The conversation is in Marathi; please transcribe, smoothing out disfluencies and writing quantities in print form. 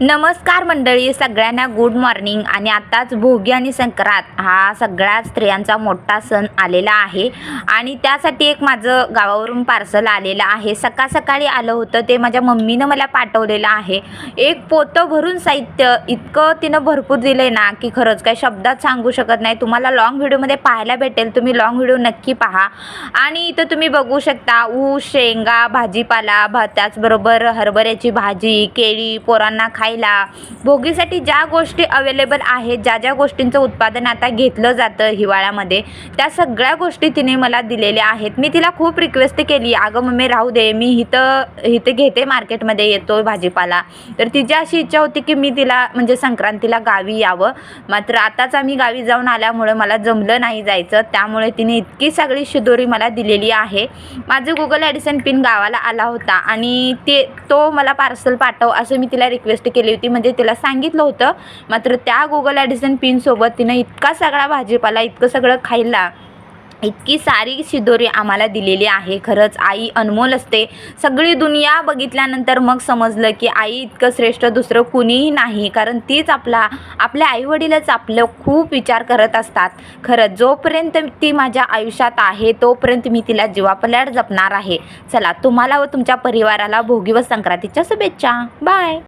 नमस्कार मंडळी, सगळ्यांना गुड मॉर्निंग. आणि आताच भोगी आणि संक्रांत हा सगळ्या स्त्रियांचा मोठा सण आलेला आहे आणि त्यासाठी एक माझं गावावरून पार्सल आलेलं आहे. सकाळ सकाळी आलं होतं, ते माझ्या मम्मीनं मला पाठवलेलं आहे. एक पोतं भरून साहित्य इतकं तिनं भरपूर दिलं आहे ना की खरंच काही शब्दात सांगू शकत नाही. तुम्हाला लॉंग व्हिडिओमध्ये पाहायला भेटेल, तुम्ही लॉंग व्हिडिओ नक्की पहा. आणि इथं तुम्ही बघू शकता ऊस, शेंगा, भाजीपाला, त्याचबरोबर हरभऱ्याची भाजी, केळी, पोरांना खायला भोगीसाठी ज्या गोष्टी अवेलेबल आहेत, ज्या ज्या गोष्टींचं उत्पादन आता घेतलं जातं हिवाळ्यामध्ये, त्या सगळ्या गोष्टी तिने मला दिलेल्या आहेत. मी तिला खूप रिक्वेस्ट केली, अगं मम्मी राहू दे, मी इथं घेते, मार्केटमध्ये येतो भाजीपाला. तर तिची अशी इच्छा होती की मी तिला म्हणजे संक्रांतीला गावी यावं. मात्र आताच आम्ही गावी जाऊन आल्यामुळे मला जमलं नाही जायचं, त्यामुळे तिने इतकी सगळी शिदोरी मला दिलेली आहे. माझं गुगल ॲडिसन पिन गावाला आला होता आणि तो मला पार्सल पाठव असं मी तिला रिक्वेस्ट केली होती, म्हणजे तिला सांगितलं होतं. मात्र त्या गुगल ॲडिसन पिनसोबत तिनं इतका सगळा भाजीपाला, इतकं सगळं खायला, इतकी सारी शिदोरी आम्हाला दिलेली आहे. खरंच आई अनमोल असते. सगळी दुनिया बघितल्यानंतर मग समजलं की आई इतकं श्रेष्ठ दुसरं कुणीही नाही, कारण तीच आपल्या आईवडीलच आपलं खूप विचार करत असतात. खरंच जोपर्यंत ती माझ्या आयुष्यात आहे तोपर्यंत मी तिला जीवापल्याड जपणार आहे. चला, तुम्हाला व तुमच्या परिवाराला भोगी व संक्रांतीच्या शुभेच्छा. बाय.